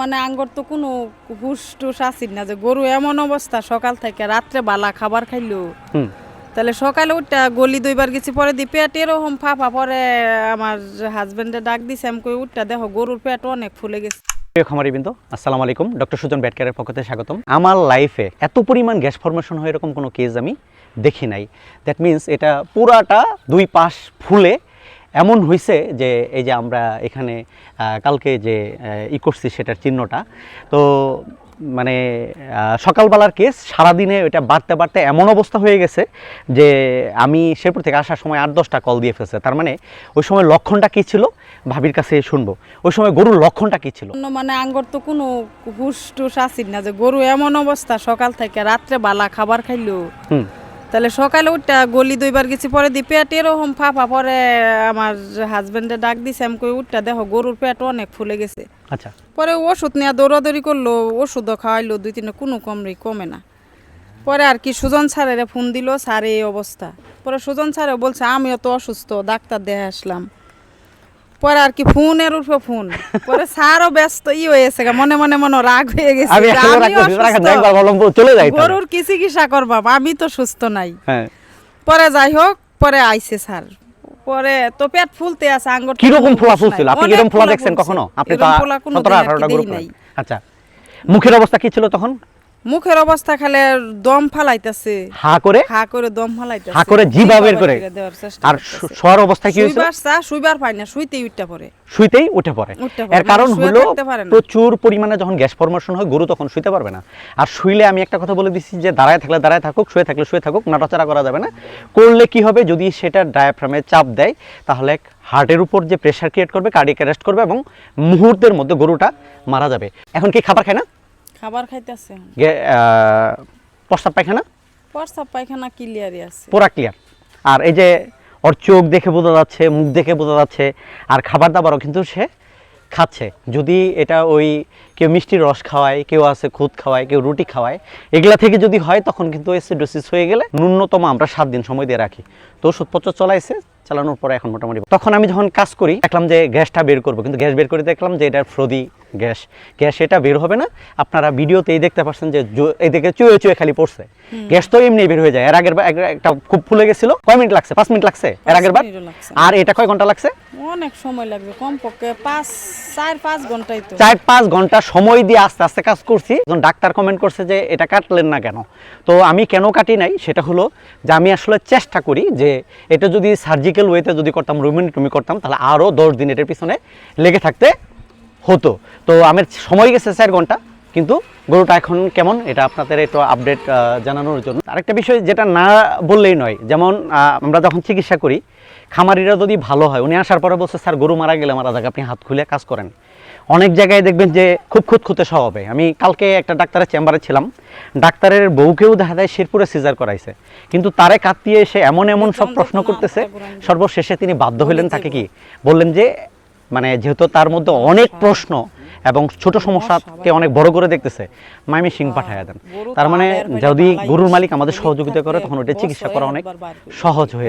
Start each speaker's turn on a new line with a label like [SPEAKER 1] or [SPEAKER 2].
[SPEAKER 1] মানে আঙ্গর তো কোনো হুশ টুস আসিল না যে গরু এমন অবস্থা সকাল থেকে রাত্রে বালা খাবার খাইলো তাহলে সকালে উঠটা গলি দুইবার গেছি পরে দি পেট এরকম ফাঁপা পরে আমার হাজবেন্ডে ডাক দিছে আমি কই উঠটা দেখো গরুর পেট অনেক ফুলে গেছে।
[SPEAKER 2] খামারিবৃন্দ আসসালামু আলাইকুম, ডক্টর সুজন ব্যাটকেয়ারের পক্ষ থেকে স্বাগতম। আমার লাইফে এত পরিমাণ গ্যাস ফর্মেশন হয় এরকম কোনো কেস আমি দেখি নাই। দ্যাট মিন্স এটা পুরাটা দুই পাশ ফুলে এমন হয়েছে যে এই যে আমরা এখানে কালকে যে করছি সেটার চিহ্নটা তো মানে সকালবেলার কেস সারাদিনে এটা বাড়তে বাড়তে এমন অবস্থা হয়ে গেছে যে আমি শেরপুর থেকে আসার সময় 8-10টা কল দিয়ে ফেলছে। তার মানে ওই সময় লক্ষণটা কী ছিল ভাবির কাছে শুনবো, ওই সময় গরুর লক্ষণটা কী ছিল।
[SPEAKER 1] মানে আঙ্গর তো কোনো হুশ টুস আসিল না যে গরু এমন অবস্থা সকাল থেকে রাত্রে বালা খাবার খাইলো তাহলে সকালে উঠটা গলি দুইবার গেছি পরে দি পেট এরকম ফাঁপা পরে আমার হাজবেন্ডে ডাক দিছে আমি কই উঠটা দেখো গরুর পেট অনেক ফুলে গেছে।
[SPEAKER 2] আচ্ছা,
[SPEAKER 1] পরে ওষুধ নিয়ে দৌড়াদৌড়ি করলো, ওষুধও খাওয়াইলো 2-3 কোনো কমে না। পরে আর কি সুজন স্যারের ফোন দিল, স্যার এই অবস্থা। পরে সুজন স্যারও বলছে আমিও তো অসুস্থ, ডাক্তার দেখে আসলাম। পরে আর কি ফোনের উপর ফোন, পরে স্যারও ব্যস্ত হয়েছে মনে মনে রাগ হয়ে গেছে গরুর কি চিকিৎসা করবাম, আমি তো সুস্থ নাই। পরে যাই হোক পরে আইছে স্যার, পরে তো পেট ফুলতে আছে আঙ্গুর।
[SPEAKER 2] কিরকম ফোলা ফুলছিল? আপনি কিরকম ফোলা দেখছেন কখনো? আপনি তো 17-18টা গরু নাই। আচ্ছা, মুখের অবস্থা কি ছিল তখন?
[SPEAKER 1] মুখের অবস্থা খালি দম ফালাইতেছে,
[SPEAKER 2] হা করে
[SPEAKER 1] দম ফালাইতেছে,
[SPEAKER 2] হা করে জিভা বের করে। আর শোয়ার অবস্থা কি হইছে?
[SPEAKER 1] শুইবার পায় না, শুইতেই উঠে পড়ে।
[SPEAKER 2] এর কারণ হলো প্রচুর পরিমাণে যখন গ্যাস ফর্মেশন হয় গরু তখন শুইতে পারবে না। আর শুইলে আমি একটা কথা বলে দিচ্ছি যে দাঁড়ায় থাকলে দাঁড়ায় থাকুক, শুয়ে থাকলে শুয়ে থাকুক, নাড়াচাড়া করা যাবে না। করলে কি হবে, যদি সেটা ডায়াফ্রামে চাপ দেয় তাহলে হার্টের উপর যে প্রেশার ক্রিয়েট করবে, কার্ডিয়াক অ্যারেস্ট করবে এবং মুহূর্তের মধ্যে গরুটা মারা যাবে। এখন কি খাবার খায় না?
[SPEAKER 1] খাবার খাইতেছে।
[SPEAKER 2] প্রস্রাব পায়খানা
[SPEAKER 1] ক্লিয়ারই আছে,
[SPEAKER 2] পুরা ক্লিয়ার। আর এই যে ওর চোখ দেখে বোঝা যাচ্ছে, মুখ দেখে বোঝা যাচ্ছে, আর খাবার দাবারও কিন্তু সে খাচ্ছে। যদি এটা ওই কেউ মিষ্টির রস খাওয়ায়, কেউ আছে খুদ খাওয়ায়, কেউ রুটি খাওয়ায়, এগুলা থেকে যদি হয় তখন কিন্তু অ্যাসিডোসিস হয়ে গেলে ন্যূনতম আমরা 7 দিন সময় দিয়ে রাখি। তো ওষুধপত্র চালানোর পরে এখন মোটামুটি। তখন আমি যখন কাজ করি দেখলাম যে গ্যাসটা বের করবো, কিন্তু গ্যাস বের করে দেখলাম যে এটা ফ্রোদি গ্যাস এটা বের হবে না। আপনারা ভিডিওতেই দেখতে পাচ্ছেন যে এদিকে চুয়ে খালি পড়ছে। গ্যাস তো এমনি বের হয়ে যায়। এর আগের একটা খুব ফুলে গেছিল, কয় মিনিট লাগছে? 5 মিনিট লাগছে এর আগের বার। আর এটা কয় ঘন্টা লাগছে?
[SPEAKER 1] অনেক সময় লাগবে, কমপক্ষে 4-5 ঘন্টাই তো।
[SPEAKER 2] 4-5 ঘন্টা সময় দিয়ে আস্তে আস্তে কাজ করছি। যখন ডাক্তার কমেন্ট করছে যে এটা কাটলেন না কেন, তো আমি কেন কাটি নাই সেটা হলো যে আমি আসলে চেষ্টা করি যে এটা যদি সার্জিক্যাল ওয়েতে যদি করতাম, রুমিনিটমি করতাম, তাহলে আরও 10 দিন এটার পিছনে লেগে থাকতে হতো। তো আমার সময় গেছে 4 ঘন্টা, কিন্তু গরুটা এখন কেমন এটা আপনাদের একটু আপডেট জানানোর জন্য। আরেকটা বিষয় যেটা না বললেই নয়, যেমন আমরা যখন চিকিৎসা করি খামারিরা যদি ভালো হয়, উনি আসার পরে বলছে স্যার গরু মারা গেলে মারা যাক, আপনি হাত খুলে কাজ করেন। অনেক জায়গায় দেখবেন যে খুব খুঁতখুঁতে স্বভাবে। আমি কালকে একটা ডাক্তারের চেম্বারে ছিলাম, ডাক্তারের বউকেও দেখা যায় শেরপুরে সিজার করাইছে, কিন্তু তারে কাটিয়ে এসে এমন সব প্রশ্ন করতেছে। সর্বশেষে তিনি বাধ্য হইলেন, তাকে কি বললেন যে মানে যেহেতু তার মধ্যে অনেক প্রশ্ন এবং ছোট সমস্যাকে অনেক বড় করে দেখতেছে, মাইমি সিং পাঠাইয়া দেন। তার মানে যদি গরুর মালিক আমাদের সহযোগিতা করে তখন ওটা চিকিৎসা করা অনেক সহজ হয়ে